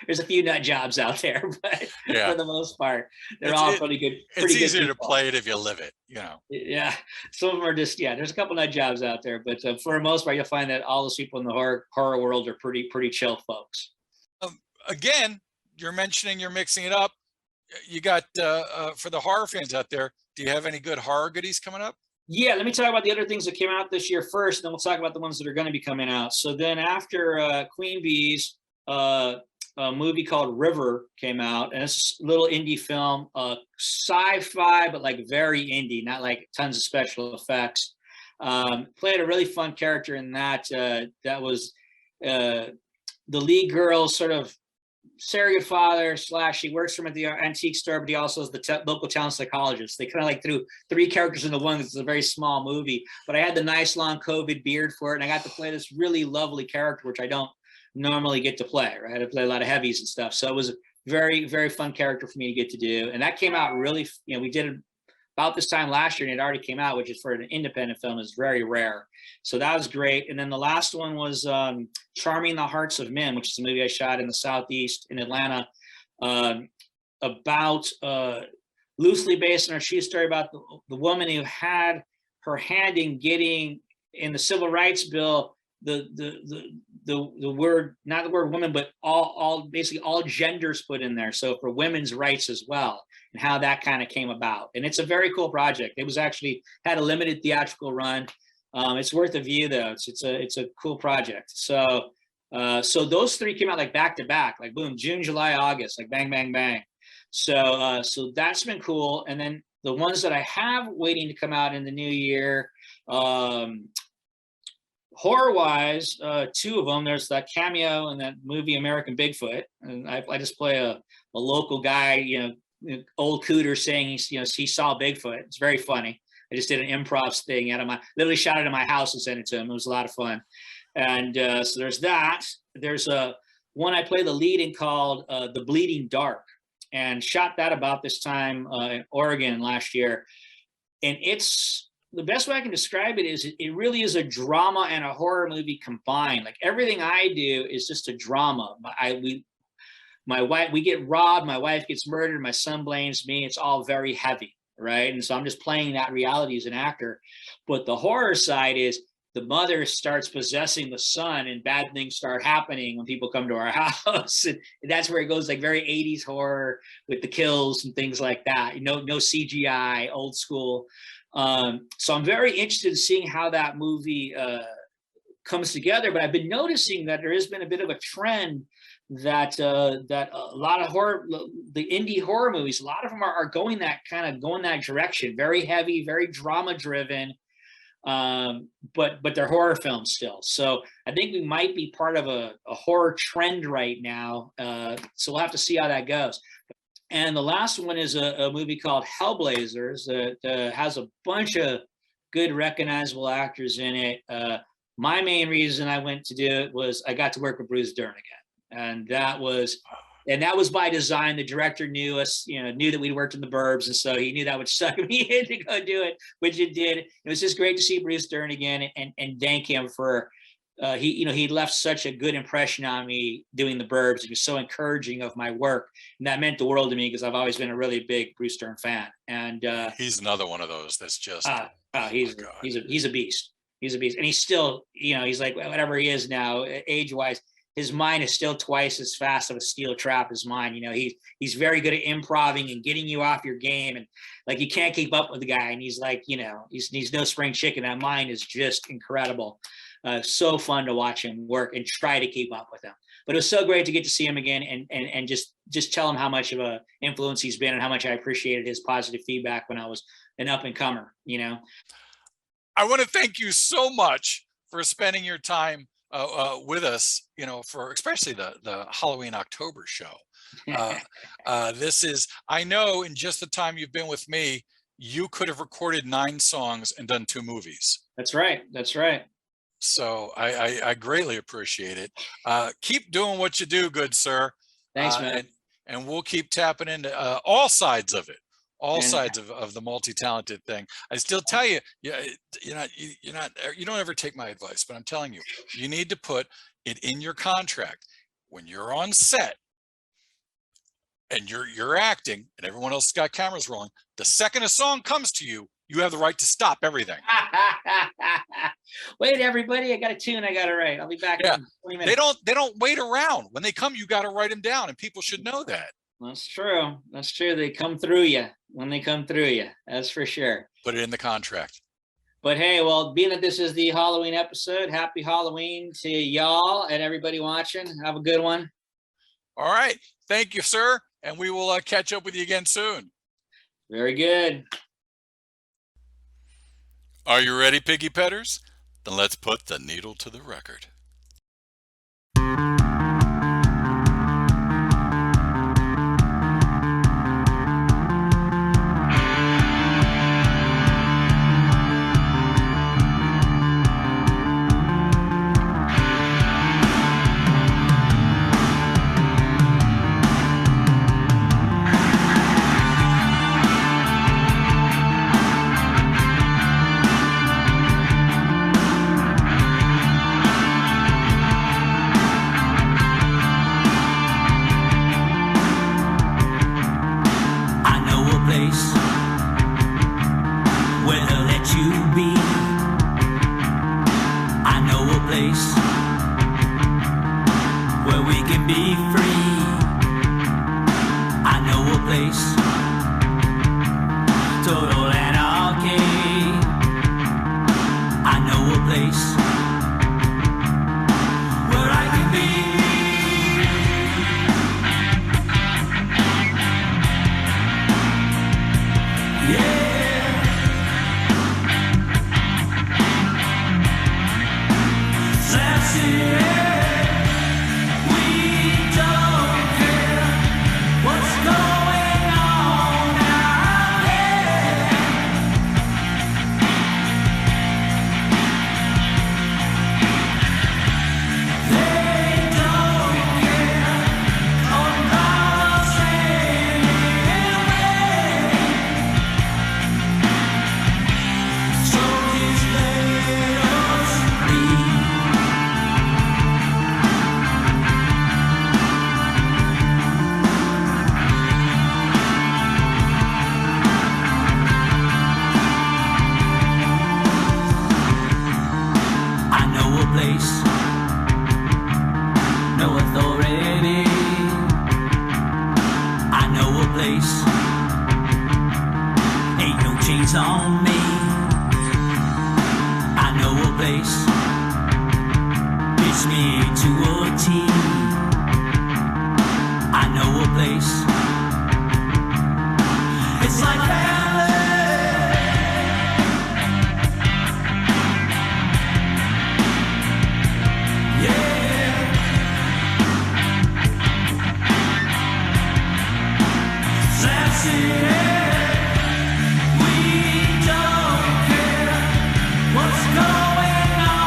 There's a few nut jobs out there, but for the most part, they're all pretty good. It's easier to play it if you live it, Yeah. Some of them are just, there's a couple nut jobs out there, but for the most part, you'll find that all those people in the horror world are pretty chill folks. Again, you're mixing it up. You got, for the horror fans out there, do you have any good horror goodies coming up? Yeah, let me talk about the other things that came out this year first, and then we'll talk about the ones that are going to be coming out. So then after Queen Bee's, a movie called River came out, and it's a little indie film, sci-fi, but like very indie, not like tons of special effects. Played a really fun character in that. That was the lead girl, sort of surrogate father / she works for him at the antique store, but he also is the local town psychologist. They kind of like threw 3 characters into one. It's a very small movie, but I had the nice long COVID beard for it, and I got to play this really lovely character, which I don't normally get to play. Right, I had to play a lot of heavies and stuff, so it was a very, very fun character for me to get to do. And that came out really, we did it about this time last year, and it already came out, which is for an independent film is very rare. So that was great. And then the last one was Charming the Hearts of Men, which is a movie I shot in the Southeast in Atlanta, about loosely based on a true story about the woman who had her hand in getting in the Civil Rights Bill the word, not the word woman, but basically all genders put in there. So for women's rights as well, and how that kind of came about. And it's a very cool project. It was actually had a limited theatrical run. It's worth a view though. It's a cool project. So those 3 came out like back to back, like boom, June, July, August, like bang, bang, bang. So that's been cool. And then the ones that I have waiting to come out in the new year, horror-wise, 2 of them. There's that cameo in that movie American Bigfoot, and I just play a local guy, old cooter saying he saw Bigfoot. It's very funny. I just did an improv thing literally shot it in my house and sent it to him. It was a lot of fun. And so there's that. There's one I play the lead in called The Bleeding Dark, and shot that about this time in Oregon last year. And it's, the best way I can describe it is it really is a drama and a horror movie combined. Like everything I do is just a drama. My wife, we get robbed, my wife gets murdered, my son blames me. It's all very heavy, right? And so I'm just playing that reality as an actor. But the horror side is the mother starts possessing the son, and bad things start happening when people come to our house. And that's where it goes like very 80s horror with the kills and things like that. No CGI, old school. So I'm very interested in seeing how that movie comes together. But I've been noticing that there has been a bit of a trend that a lot of horror, the indie horror movies, a lot of them are going that direction. Very heavy, very drama driven, but they're horror films still. So I think we might be part of a horror trend right now. So we'll have to see how that goes. And the last one is a movie called Hellblazers that has a bunch of good recognizable actors in it. My main reason I went to do it was I got to work with Bruce Dern again. And that was by design. The director knew us, knew that we'd worked in the Burbs. And so he knew that would suck me in to go do it, which it did. It was just great to see Bruce Dern again and thank him for he left such a good impression on me doing the Burbs. He was so encouraging of my work, and that meant the world to me because I've always been a really big Bruce Stern fan. And he's another one of those that's just he's a beast. He's a beast, and he's still, he's like whatever he is now, age-wise. His mind is still twice as fast of a steel trap as mine. He's very good at improvising and getting you off your game, and like you can't keep up with the guy. And he's like, he's no spring chicken. That mind is just incredible. So fun to watch him work and try to keep up with him. But it was so great to get to see him again and just tell him how much of a influence he's been and how much I appreciated his positive feedback when I was an up and comer. I want to thank you so much for spending your time with us, for especially the Halloween October show. I know in just the time you've been with me, you could have recorded 9 songs and done 2 movies. That's right. So I greatly appreciate it. Keep doing what you do, good sir. Thanks, man. And we'll keep tapping into all sides of it. Sides of the multi-talented thing. I still tell you, you don't ever take my advice, but I'm telling you, you need to put it in your contract when you're on set and you're acting and everyone else has got cameras rolling. The second a song comes to you, you have the right to stop everything. Wait, everybody, I got a tune I got to write. I'll be back in 20 minutes. They don't wait around. When they come, you got to write them down, and people should know that. That's true. They come through you when they come through you. That's for sure. Put it in the contract. But hey, well, being that this is the Halloween episode, happy Halloween to y'all and everybody watching. Have a good one. All right. Thank you, sir. And we will catch up with you again soon. Very good. Are you ready, piggy petters? Then let's put the needle to the record. What's going on?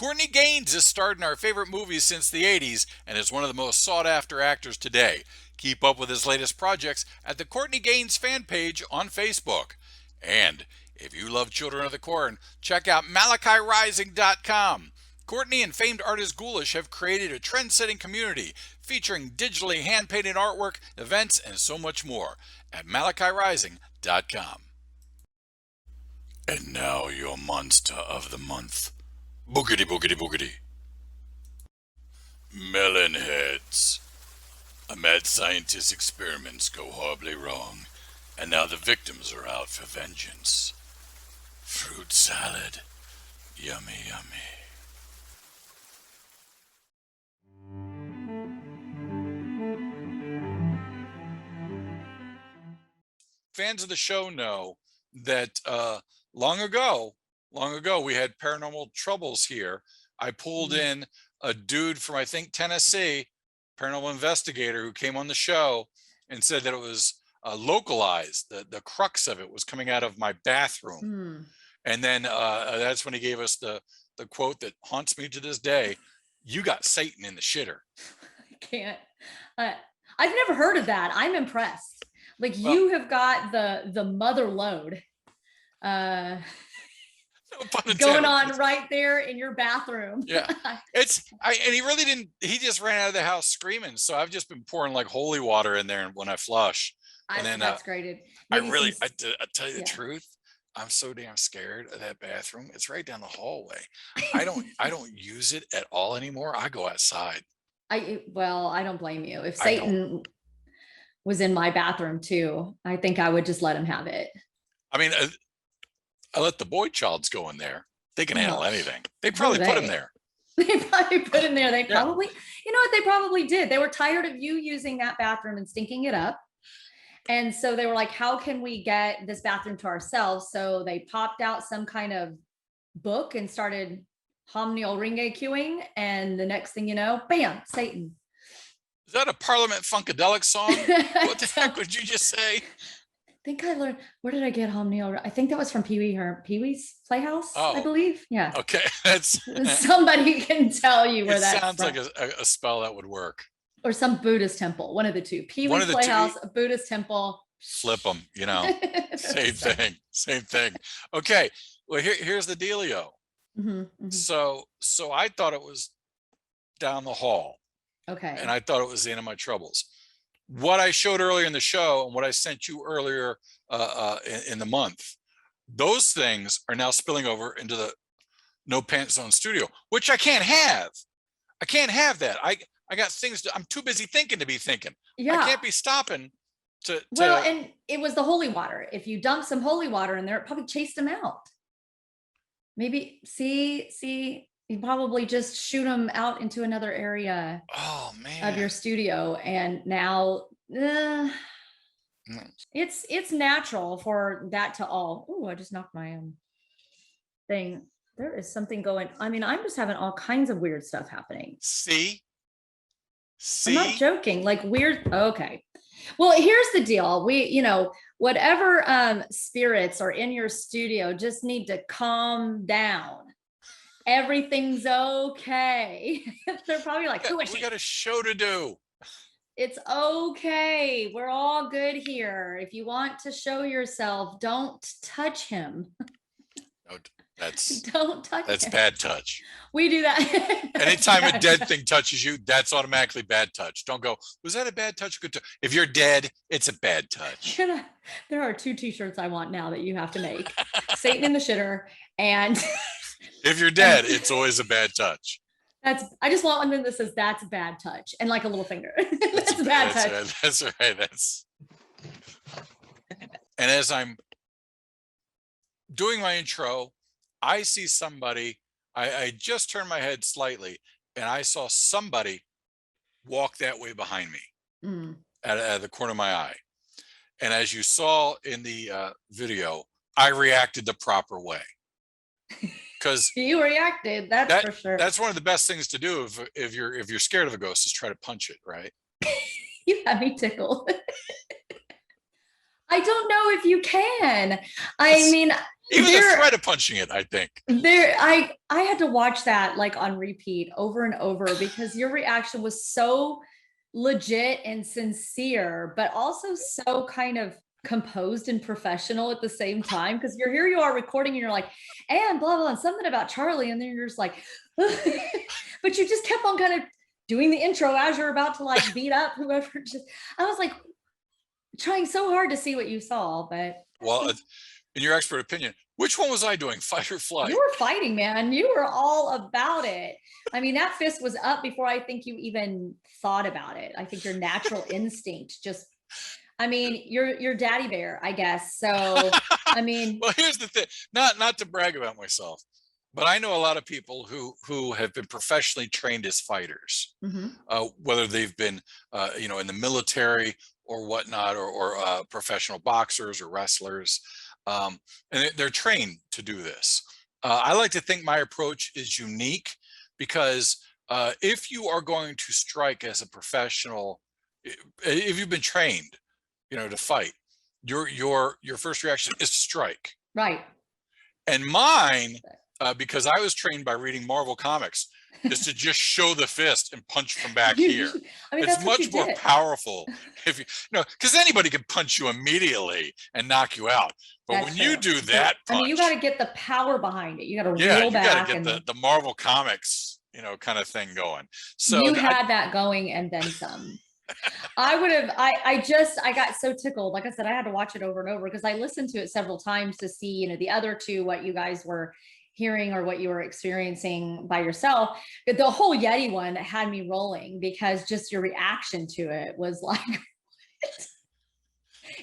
Courtney Gains has starred in our favorite movies since the 80s and is one of the most sought after actors today. Keep up with his latest projects at the Courtney Gains fan page on Facebook. And if you love Children of the Corn, check out MalachiRising.com. Courtney and famed artist Ghoulish have created a trend-setting community featuring digitally hand-painted artwork, events, and so much more at MalachiRising.com. And now your monster of the month. Boogity boogity boogity. Melonheads. A mad scientist's experiments go horribly wrong, and now the victims are out for vengeance. Fruit salad. Yummy, yummy. Fans of the show know that long ago, we had paranormal troubles here. I pulled in a dude from, I think, Tennessee, paranormal investigator, who came on the show and said that it was localized. The crux of it was coming out of my bathroom. And then that's when he gave us the quote that haunts me to this day. You got Satan in the shitter. I can't. I've never heard of that. I'm impressed. Like, you have got the mother load going on right there in your bathroom. Yeah, and he really didn't. He just ran out of the house screaming. So I've just been pouring like holy water in there when I flush. And then that's great. I tell you the truth. I'm so damn scared of that bathroom. It's right down the hallway. I don't use it at all anymore. I go outside. I don't blame you. If Satan was in my bathroom too, I think I would just let him have it. I mean, I let the boy childs go in there. They can handle anything. They probably put him there. They probably put him there. They probably, you know what? They probably did. They were tired of you using that bathroom and stinking it up. And so they were like, how can we get this bathroom to ourselves? So they popped out some kind of book and started Homnio Ringe queuing. And the next thing you know, bam, Satan. Is that a Parliament Funkadelic song? What the heck would you just say? I think I learned, where did I get Homnio? I think that was from Pee-wee's Playhouse, I believe. Yeah. Okay. Somebody can tell you where that sounds like a spell that would work. Or some Buddhist temple, one of the two. Pee-wee's Playhouse, a Buddhist temple. Flip them, same thing. Okay, well, here's the dealio. So I thought it was down the hall. Okay. And I thought it was the end of my troubles. What I showed earlier in the show and what I sent you earlier in the month, those things are now spilling over into the No Pants Zone studio, which I can't have. I can't have that. I got things I'm too busy thinking to be thinking. Yeah. I can't be stopping to. Well, and it was the holy water. If you dump some holy water in there, it probably chased them out. Maybe see, you probably just shoot them out into another area of your studio. And now it's natural for that to all. Oh, I just knocked my thing. There is something going. I mean, I'm just having all kinds of weird stuff happening. See? I'm not joking. Like weird. Okay. Well, here's the deal. Whatever spirits are in your studio just need to calm down. Everything's okay. They're probably like, who is she? We got a show to do. It's okay. We're all good here. If you want to show yourself, don't touch him. Don't touch him. That's bad touch. We do that. Anytime a dead thing touches you, that's automatically bad touch. Don't go, was that a bad touch? Good touch. If you're dead, it's a bad touch. There are 2 t-shirts I want now that you have to make. Satan in the shitter and if you're dead, it's always a bad touch. I just want one that says that's a bad touch and like a little finger. That's a bad touch. Right. That's right. And as I'm doing my intro, I see somebody, I just turned my head slightly and I saw somebody walk that way behind me at the corner of my eye. And as you saw in the video, I reacted the proper way. Because you reacted, that's for sure. That's one of the best things to do if you're scared of a ghost is try to punch it, right? You have me tickled. I don't know if you can. I mean, Even the there, threat of punching it, I think. I had to watch that like on repeat over and over because your reaction was so legit and sincere, but also so kind of composed and professional at the same time. Because here you are recording and you're like, and blah blah, and something about Charlie, and then you're just like, but you just kept on kind of doing the intro as you're about to like beat up whoever. Just I was like trying so hard to see what you saw, but Well, in your expert opinion, which one was I doing, fight or flight? you were fighting, man. You were all about it. I mean, that fist was up before I think you even thought about it. I think your natural instinct just, I mean, you're daddy bear, I guess. So, I mean, Well, here's the thing, not to brag about myself, but I know a lot of people who have been professionally trained as fighters, whether they've been, in the military or whatnot, or professional boxers or wrestlers, and they're trained to do this. I like to think my approach is unique because if you are going to strike as a professional, if you've been trained, to fight, your first reaction is to strike. right. And mine, because I was trained by reading Marvel comics, is to just show the fist and punch from back here. I mean, It's that's what you much more did. powerful if because anybody can punch you immediately and knock you out. But That's when you true. do that I punch, mean, you got to get the power behind it. You got to yeah, reel you back. got to get And the Marvel comics, kind of thing going. So you had that going and then some. I would have, I got so tickled. Like I said, I had to watch it over and over because I listened to it several times to see, the other two, what you guys were hearing or what you were experiencing by yourself. The whole Yeti one had me rolling because just your reaction to it was like,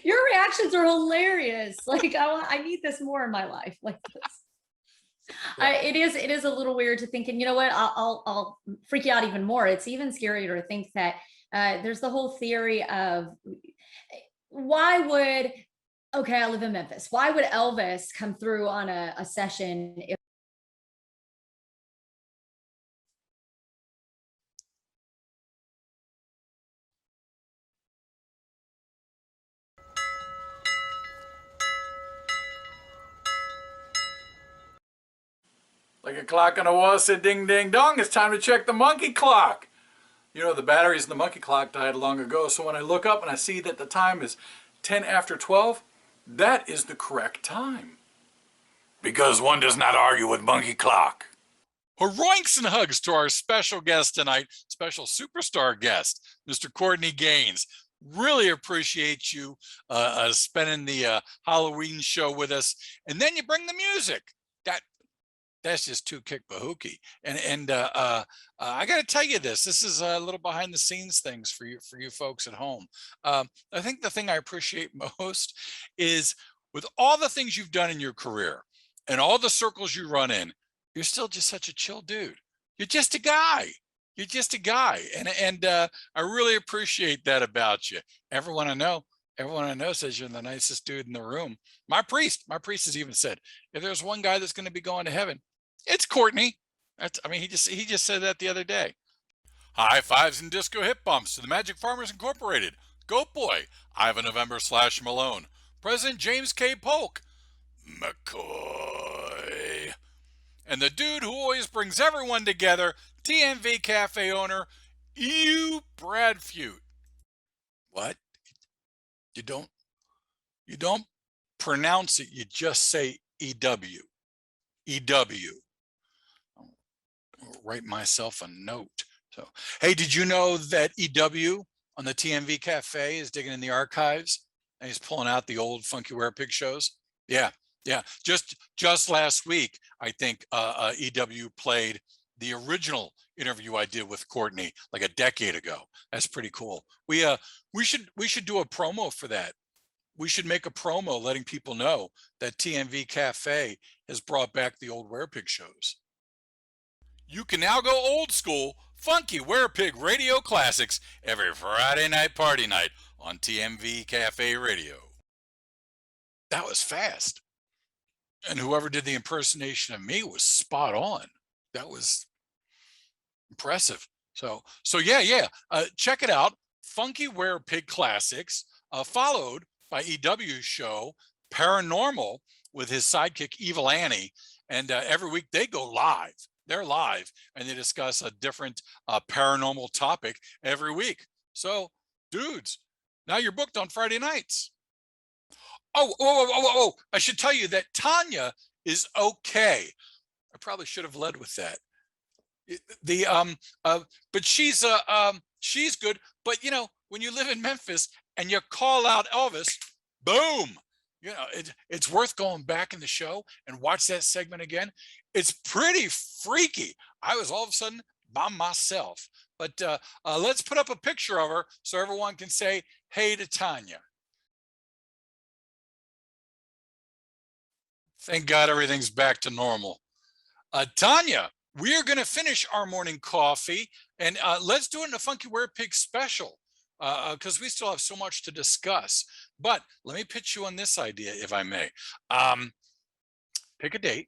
your reactions are hilarious. Like I need this more in my life like this. It is a little weird to think, and you know what? I'll freak you out even more. It's even scarier to think that there's the whole theory of why would, okay, I live in Memphis. Why would Elvis come through on a session if Like a clock on a wall said ding ding dong, it's time to check the monkey clock. The batteries in the monkey clock died long ago, so when I look up and I see that the time is 10 after 12, that is the correct time. Because one does not argue with monkey clock. harroinks and hugs to our special guest tonight, special superstar guest, Mr. Courtney Gains. Really appreciate you spending the Halloween show with us, and then you bring the music. That's just two kick bahookie. And I got to tell you this is a little behind the scenes things for you folks at home. I think the thing I appreciate most is with all the things you've done in your career and all the circles you run in, you're still just such a chill dude. You're just a guy. You're just a guy. And I really appreciate that about you. Everyone I know says you're the nicest dude in the room. My priest has even said, if there's one guy that's going to be going to heaven, it's Courtney. He just said that the other day. High fives and disco hip bumps to the Magic Farmers Incorporated, Goat Boy, Ivan November / Malone, President James K. Polk, McCoy, and the dude who always brings everyone together, TMV Cafe owner, Brad Feud. What? You don't pronounce it, you just say EW. EW. I'll write myself a note. So, hey, did you know that EW on the TMV Cafe is digging in the archives and he's pulling out the old Funky Werepig shows? Yeah. Just last week, I think EW played the original interview I did with Courtney like a decade ago. That's pretty cool. We should do a promo for that. We should make a promo letting people know that TMV Cafe has brought back the old Werepig shows. You can now go old school, funky Werepig radio classics every Friday night party night on TMV Cafe Radio. That was fast. And whoever did the impersonation of me was spot on. That was impressive. So yeah. Check it out. Funky Werepig Classics, followed by EW's show, Paranormal, with his sidekick, Evil Annie. And every week they go live. They're live and they discuss a different paranormal topic every week. So, dudes, now you're booked on Friday nights. Oh, I should tell you that Tanya is okay. I probably should have led with that. But she's good. But you know, when you live in Memphis and you call out Elvis, boom, you know, it's worth going back in the show and watch that segment again. It's pretty freaky. I was all of a sudden by myself. But let's put up a picture of her so everyone can say hey to Tanya. Thank God everything's back to normal. Tanya, we are going to finish our morning coffee, and let's do it in a Funky Werepig special because we still have so much to discuss. But let me pitch you on this idea, if I may. Pick a date.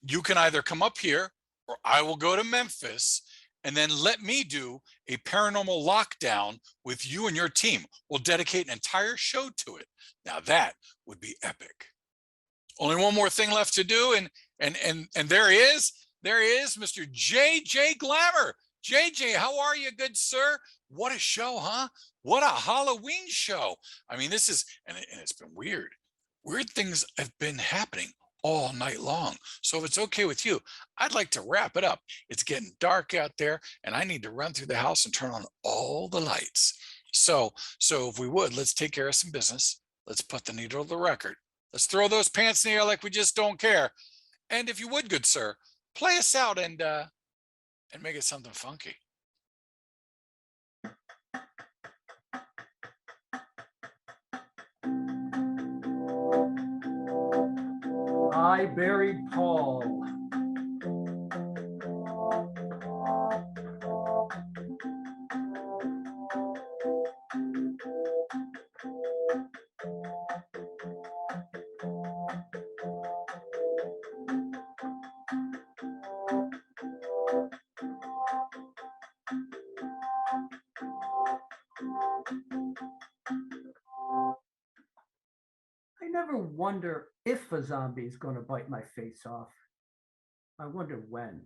You can either come up here or I will go to Memphis and then let me do a paranormal lockdown with you and your team. We'll dedicate an entire show to it. Now that would be epic. Only one more thing left to do, and there he is, Mr. JJ Glamour. JJ, how are you, good sir? What a show, huh? What a Halloween show. I mean, this is, and it's been weird. Weird things have been happening all night long. So if it's okay with you, I'd like to wrap it up. It's getting dark out there, and I need to run through the house and turn on all the lights. So if we would, let's take care of some business. Let's put the needle to the record. Let's throw those pants in the air like we just don't care. And if you would, good sir, play us out and make it something funky. I buried Paul. I never wonder if a zombie is going to bite my face off. I wonder when.